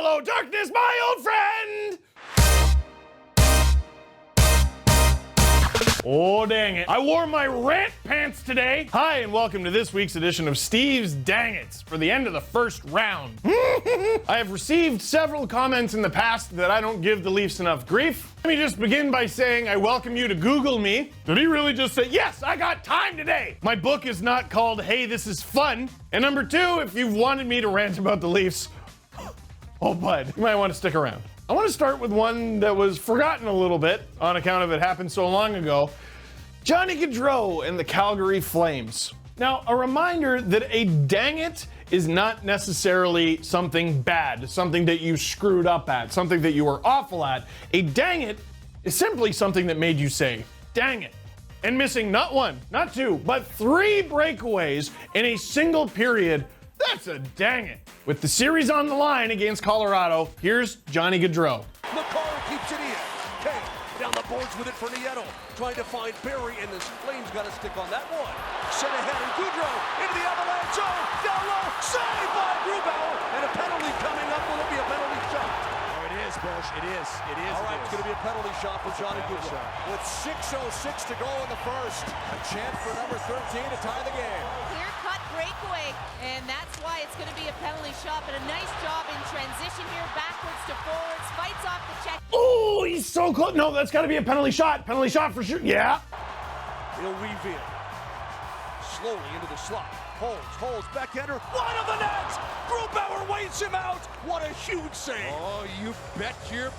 Hello, darkness, my old friend! Oh, dang it. I wore my rant pants today. Hi, and welcome to this week's edition of Steve's Dang It's for the end of the first round. I have received several comments in the past that I don't give the Leafs enough grief. Let me just begin by saying I welcome you to Google me. Did he really just say, yes, I got time today? My book is not called Hey, This Is Fun. And number two, if you've wanted me to rant about the Leafs, oh, bud, you might want to stick around. I want to start with one that was forgotten a little bit on account of it happened so long ago. Johnny Gaudreau and the Calgary Flames. Now, a reminder that a dang it is not necessarily something bad, something that you screwed up at, something that you were awful at. A dang it is simply something that made you say, dang it. And missing not one, not two, but 3 breakaways in a single period, that's a dang it. With the series on the line against Colorado, here's Johnny Gaudreau. McCarr keeps it in. Kane down the boards with it for Nieto. Trying to find Barry, and the Flames got to stick on that one. Sent ahead, and Gaudreau into the avalanche zone. Down low, saved by Grubauer. And a penalty coming up. Will it be a penalty shot? Oh, it is, Bush. It is. It is. All right, it's going to be a penalty shot for Johnny Gaudreau. With 6:06 to go in the first. A chance for number 13 to tie the game. Clear-cut breakaway, and that's why it's going to be a penalty shot, but a nice job in transition here, backwards to forwards, fights off the check. Oh, he's so close. No, that's got to be a penalty shot. Penalty shot for sure. Yeah. He'll weave in. Slowly into the slot. Holds, backhander, wide of the net! Grubauer waits him out! What a huge save! Oh, you bet your...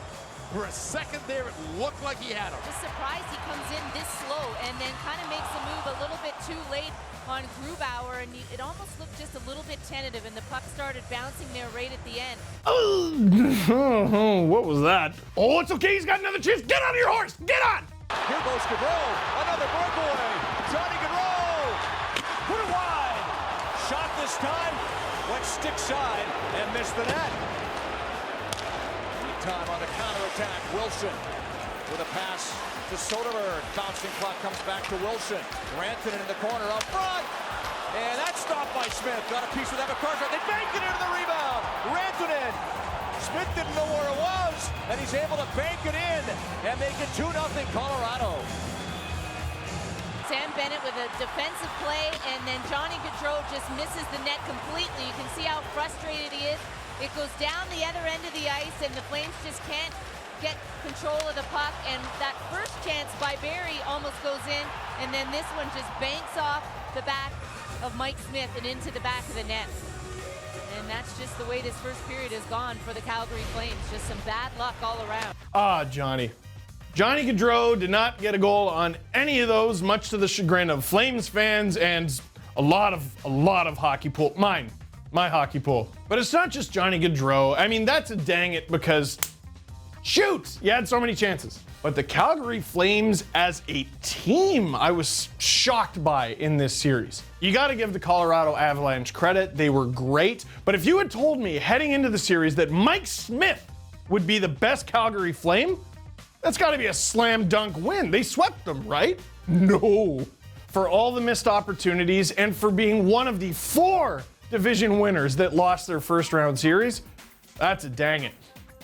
For a second there, it looked like he had him. Just surprised he comes in this slow and then kind of makes the move a little bit too late on Grubauer, and it almost looked just a little bit tentative, and the puck started bouncing there right at the end. Oh, what was that? Oh, it's okay. He's got another chance. Get on your horse. Get on. Here goes Gaudreau. Another breakaway. Johnny Gaudreau. Put it wide. Shot this time. Went stick side and missed the net. Time on the counterattack. Wilson with a pass to Soderberg. Bouncing clock comes back to Wilson. Rantanen in the corner up front. And that's stopped by Smith. Got a piece of that. McCarr. They bank it into the rebound. Rantanen. Smith didn't know where it was. And he's able to bank it in and make it 2-0 Colorado. Sam Bennett with a defensive play, and then Johnny Gaudreau just misses the net completely. You can see how frustrated he is. It goes down the other end of the ice, and the Flames just can't get control of the puck. And that first chance by Barry almost goes in, and then this one just banks off the back of Mike Smith and into the back of the net. And that's just the way this first period has gone for the Calgary Flames. Just some bad luck all around. Ah, Johnny. Johnny Gaudreau did not get a goal on any of those, much to the chagrin of Flames fans and a lot of hockey pool. My hockey pool. But it's not just Johnny Gaudreau. I mean, that's a dang it because, shoot, you had so many chances. But the Calgary Flames as a team, I was shocked by in this series. You got to give the Colorado Avalanche credit. They were great. But if you had told me heading into the series that Mike Smith would be the best Calgary Flame, that's got to be a slam dunk win. They swept them, right? No. For all the missed opportunities and for being one of the 4 division winners that lost their first round series, that's a dang it.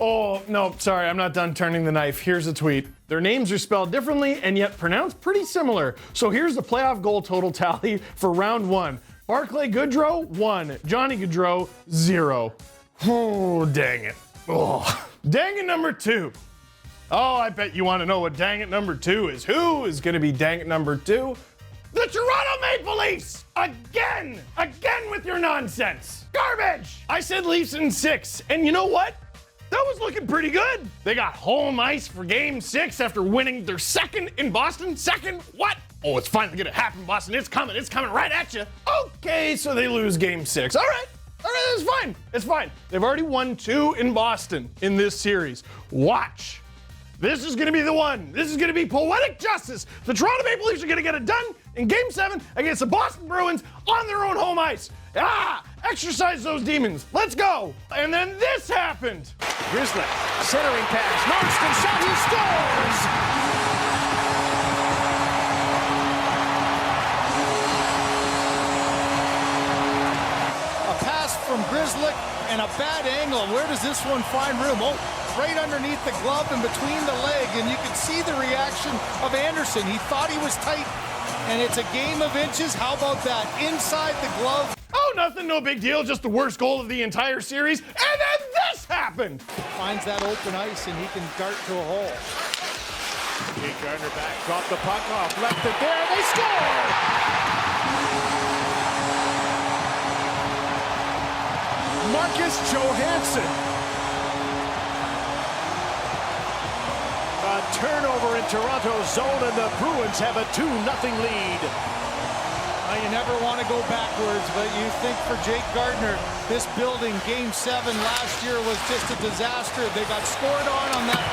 Oh, no, sorry, I'm not done turning the knife. Here's a tweet. Their names are spelled differently and yet pronounced pretty similar. So here's the playoff goal total tally for round 1. Barclay Goodrow, 1. Johnny Gaudreau, 0. Oh, dang it. Oh. Dang it number 2. Oh, I bet you want to know what dang it number 2 is. Who is going to be dang it number 2? The Toronto Maple Leafs! Again with your nonsense. Garbage! I said Leafs in 6, and you know what? That was looking pretty good. They got home ice for game 6 after winning their second in Boston. Second? What? Oh, it's finally gonna happen, Boston. It's coming right at you. Okay, so they lose game 6. All right, it's fine. They've already won 2 in Boston in this series. Watch. This is going to be the one. This is going to be poetic justice. The Toronto Maple Leafs are going to get it done in Game 7 against the Boston Bruins on their own home ice. Exercise those demons. Let's go. And then this happened. Grizzly, centering pass. Marston shot, he scores! A pass from Grizzly and a bad angle. Where does this one find room? Oh, right underneath the glove and between the leg, and you can see the reaction of Anderson. He thought he was tight, and it's a game of inches. How about that? Inside the glove. Oh, nothing, no big deal, just the worst goal of the entire series, and then this happened! Finds that open ice, and he can dart to a hole. Jake Gardner back, dropped the puck off, left it there, they score! Marcus Johansson. A turnover in Toronto's zone, and the Bruins have a 2-0 lead. You never want to go backwards, but you think for Jake Gardner, this building, Game 7 last year was just a disaster. They got scored on that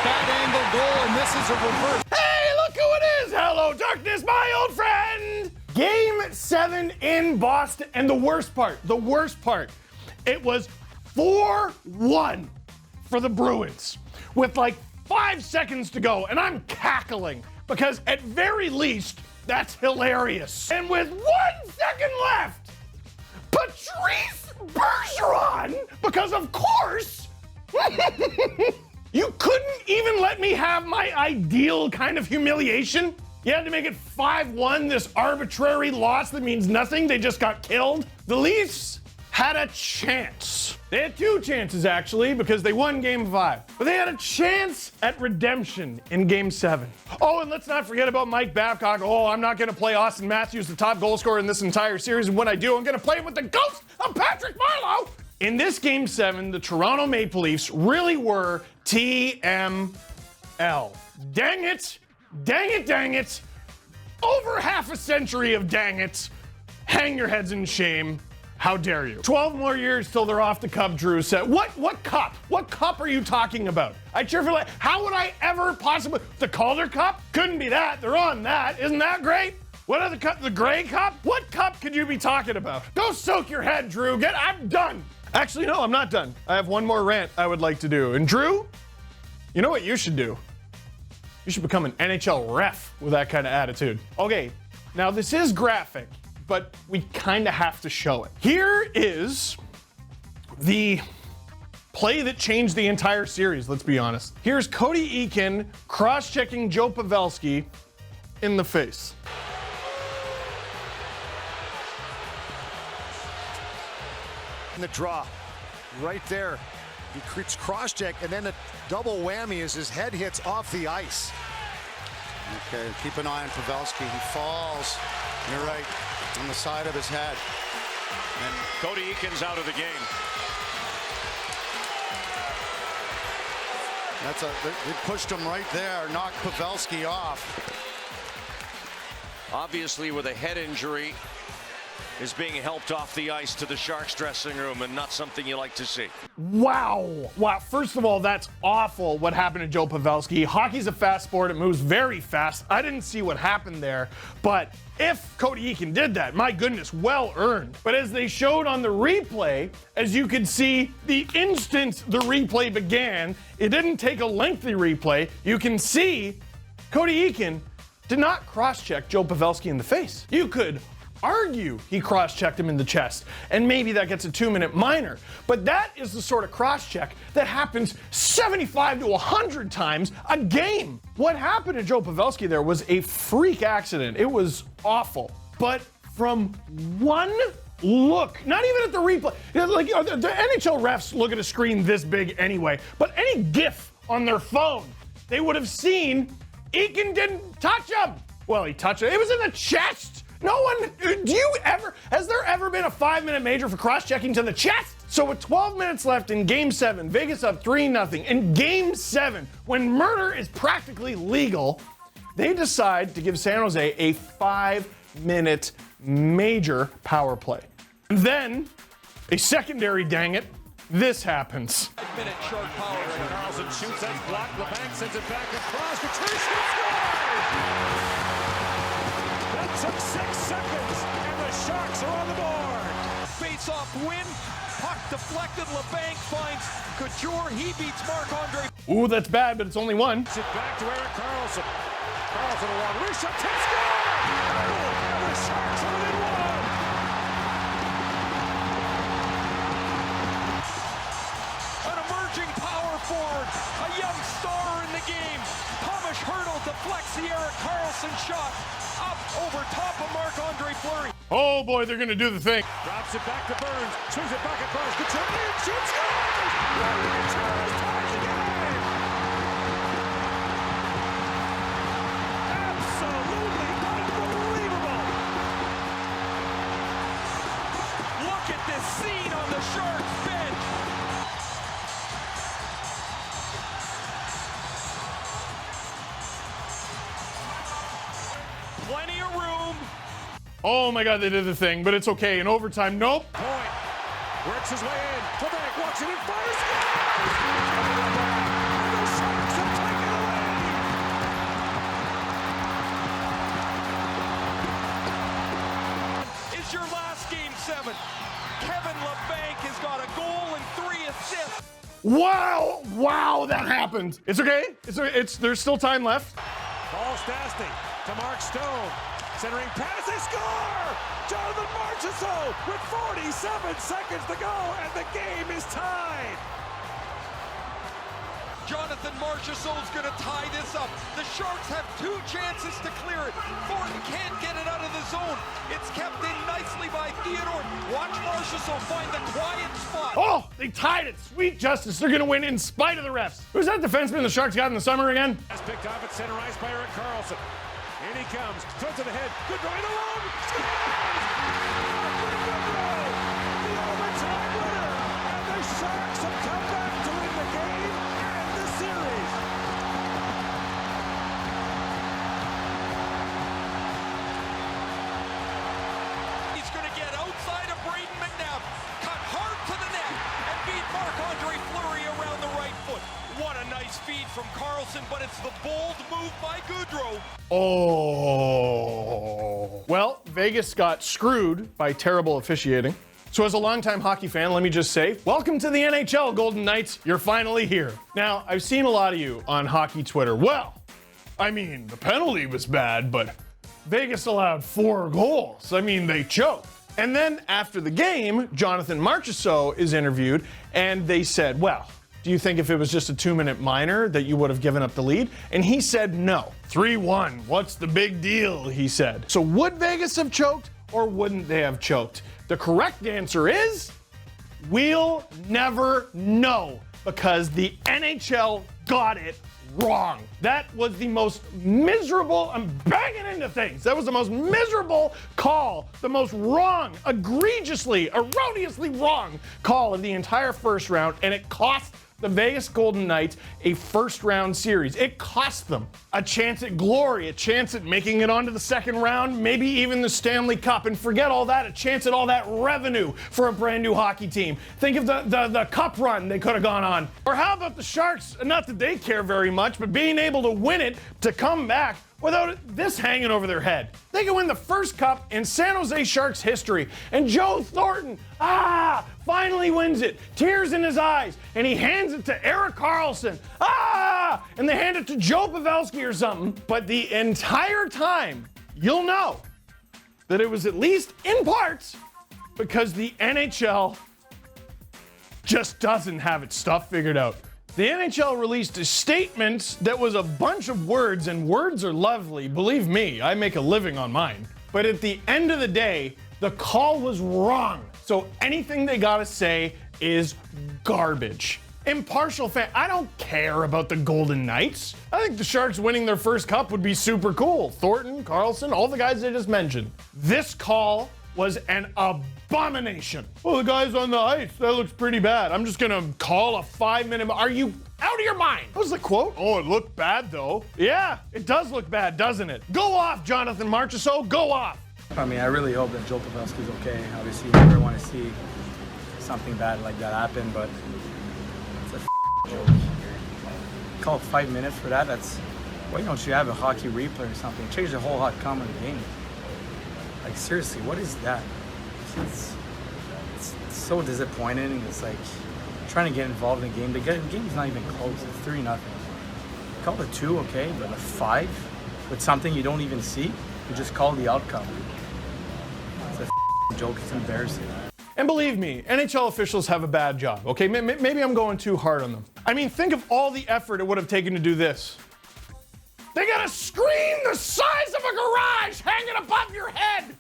bad angle goal, and this is a reverse. Hey, look who it is! Hello, darkness, my old friend! Game 7 in Boston, and the worst part, it was 4-1 for the Bruins with like 5 seconds to go, and I'm cackling because at very least, that's hilarious. And with 1 second left, Patrice Bergeron, because of course, you couldn't even let me have my ideal kind of humiliation. You had to make it 5-1, this arbitrary loss that means nothing. They just got killed. The Leafs had a chance. They had 2 chances, actually, because they won Game 5. But they had a chance at redemption in Game 7. Oh, and let's not forget about Mike Babcock. Oh, I'm not going to play Austin Matthews, the top goal scorer in this entire series. And when I do, I'm going to play him with the ghost of Patrick Marleau. In this Game 7, the Toronto Maple Leafs really were TML. Dang it. Dang it, dang it. Over half a century of dang it. Hang your heads in shame. How dare you? 12 more years till they're off the cup, Drew said. What cup? What cup are you talking about? I sure feel like, how would I ever possibly, the Calder Cup? Couldn't be that, they're on that. Isn't that great? What other cup, the Grey Cup? What cup could you be talking about? Go soak your head, Drew, I'm done. Actually, no, I'm not done. I have one more rant I would like to do. And Drew, you know what you should do? You should become an NHL ref with that kind of attitude. Okay, now this is graphic, but we kind of have to show it. Here is the play that changed the entire series, let's be honest. Here's Cody Eakin cross-checking Joe Pavelski in the face. In the draw, right there. He creeps cross-check, and then a double whammy as his head hits off the ice. Okay, keep an eye on Pavelski. He falls, you're right, on the side of his head. And Cody Eakin's out of the game. They pushed him right there, knocked Pavelski off. Obviously with a head injury, is being helped off the ice to the Sharks dressing room, and not something you like to see. Wow. First of all, that's awful what happened to Joe Pavelski. Hockey's a fast sport. It moves very fast. I didn't see what happened there, but if Cody Eakin did that, my goodness, well earned. But as they showed on the replay, as you could see, the instant the replay began, it didn't take a lengthy replay. You can see Cody Eakin did not cross-check Joe Pavelski in the face. You could argue he cross-checked him in the chest, and maybe that gets a 2-minute minor. But that is the sort of cross-check that happens 75 to 100 times a game. What happened to Joe Pavelski there was a freak accident. It was awful. But from one look, not even at the replay, like the NHL refs look at a screen this big anyway, but any GIF on their phone, they would have seen Eakin didn't touch him. Well, he touched it. It was in the chest. No one, has there ever been a 5-minute major for cross-checking to the chest? So with 12 minutes left in Game 7, Vegas up 3-0. In Game 7, when murder is practically legal, they decide to give San Jose a 5-minute major power play. And then, a secondary dang it, this happens. 5-minute short power play. Carlson shoots, that's blocked. LeBanc sends it back across. Patrice scores! Took 6 seconds, and the Sharks are on the board. Face-off win, puck deflected. LeBanc finds Couture. He beats Marc-Andre. Ooh, that's bad, but it's only one. It back to Erik Karlsson. Karlsson along. Risha takes score. And the Sharks are within 1. the game. Thomas Hertl deflects the Erik Karlsson shot up over top of Marc-Andre Fleury. Oh boy, they're gonna do the thing. Drops it back to Burns, swings it back across the tree, shoots, scores! Ties the game! Absolutely unbelievable! Look at this scene on the Sharks bench. Plenty of room. Oh my God, they did the thing, but it's okay. In overtime, nope. Point works his way in. Quebec walks it in, fires, scores! And the Sharks have taken the lead. Is your last game 7. Kevin LeBanc has got a goal and 3 assists. Wow, that happened. It's okay. There's still time left. Paul Stastny to Mark Stone. Centering pass, they score! Jonathan Marchessault with 47 seconds to go, and the game is tied. Jonathan Marchessault's going to tie this up. The Sharks have 2 chances to clear it. Thornton can't get it out of the zone. It's kept in nicely by Theodore. Watch Marchessault find the quiet spot. Oh, they tied it. Sweet justice. They're going to win in spite of the refs. Who's that defenseman the Sharks got in the summer again? That's picked off at center ice by Erik Karlsson. In he comes, throws to the head, good right along, scores! The overtime winner, and the Sharks have come back to win the game and the series. He's going to get outside of Braden McNabb, cut hard to the net, and beat Marc-Andre Fleury around the right foot. What a nice feed from Karlsson, but it's the bold move by Gaudreau. Oh. Well, Vegas got screwed by terrible officiating. So as a longtime hockey fan, let me just say, welcome to the NHL, Golden Knights. You're finally here. Now, I've seen a lot of you on hockey Twitter. Well, I mean, the penalty was bad, but Vegas allowed 4 goals. I mean, they choked. And then after the game, Jonathan Marchessault is interviewed, and they said, well, do you think if it was just a 2-minute minor that you would have given up the lead? And he said no. 3-1. What's the big deal? He said. So would Vegas have choked or wouldn't they have choked? The correct answer is we'll never know because the NHL got it wrong. That was the most miserable, I'm banging into things. That was the most miserable call, the most wrong, egregiously, erroneously wrong call of the entire first round, and it cost the Vegas Golden Knights a first-round series. It cost them a chance at glory, a chance at making it onto the second round, maybe even the Stanley Cup. And forget all that, a chance at all that revenue for a brand new hockey team. Think of the cup run they could have gone on. Or how about the Sharks, not that they care very much, but being able to win it, to come back without this hanging over their head. They can win the first cup in San Jose Sharks history. And Joe Thornton, finally wins it. Tears in his eyes. And he hands it to Erik Karlsson. And they hand it to Joe Pavelski or something. But the entire time, you'll know that it was at least in parts because the NHL just doesn't have its stuff figured out. The NHL released a statement that was a bunch of words, and words are lovely. Believe me, I make a living on mine. But at the end of the day, the call was wrong. So anything they gotta say is garbage. Impartial fan, I don't care about the Golden Knights. I think the Sharks winning their first cup would be super cool. Thornton, Karlsson, all the guys I just mentioned. This call was an abomination. Oh, the guys on the ice, that looks pretty bad. I'm just gonna call a 5-minute. Are you out of your mind? What was the quote? Oh, it looked bad though. Yeah, it does look bad, doesn't it? Go off, Jonathan Marchessault, go off. I mean, I really hope that Joe Pavelski's okay. Obviously, you never want to see something bad like that happen, but it's a joke. Call 5 minutes for that? That's, why don't you have a hockey replay or something? Change the whole outcome of the game. Like, seriously, what is that? It's so disappointing. It's like trying to get involved in the game. The game's not even close. It's 3-0. Call it 2, okay, but a 5 with something you don't even see, you just call the outcome. It's a joke. It's embarrassing. And believe me, NHL officials have a bad job, okay? Maybe I'm going too hard on them. I mean, think of all the effort it would have taken to do this. They got a screen the size of a garage hanging above your head.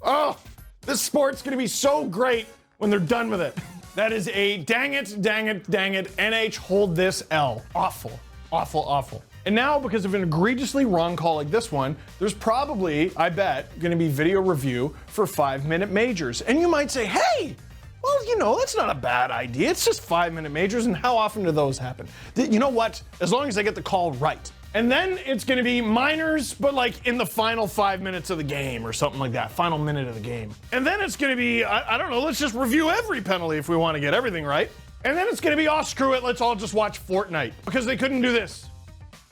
Oh, this sport's gonna be so great when they're done with it. That is a dang it, NH hold this L. Awful, awful, awful. And now, because of an egregiously wrong call like this one, there's probably, I bet, gonna be video review for 5-minute majors. And you might say, hey, well, you know, that's not a bad idea. It's just 5-minute majors, and how often do those happen? You know what? As long as I get the call right. And then it's gonna be minors, but like in the final 5 minutes of the game or something like that, final minute of the game. And then it's gonna be, I don't know, let's just review every penalty if we wanna get everything right. And then it's gonna be, oh, screw it, let's all just watch Fortnite. Because they couldn't do this.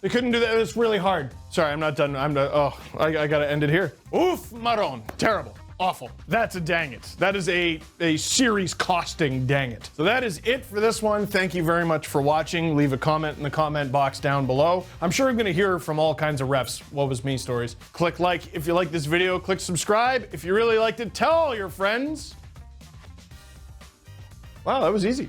They couldn't do that, it's really hard. Sorry, I'm not done, I gotta end it here. Oof, Maron, terrible. Awful. That's a dang it. That is a series costing dang it. So that is it for this one. Thank you very much for watching. Leave a comment in the comment box down below. I'm sure I'm gonna hear from all kinds of refs. What was me stories. Click like if you like this video. Click subscribe. If you really liked it, tell all your friends. Wow, that was easy.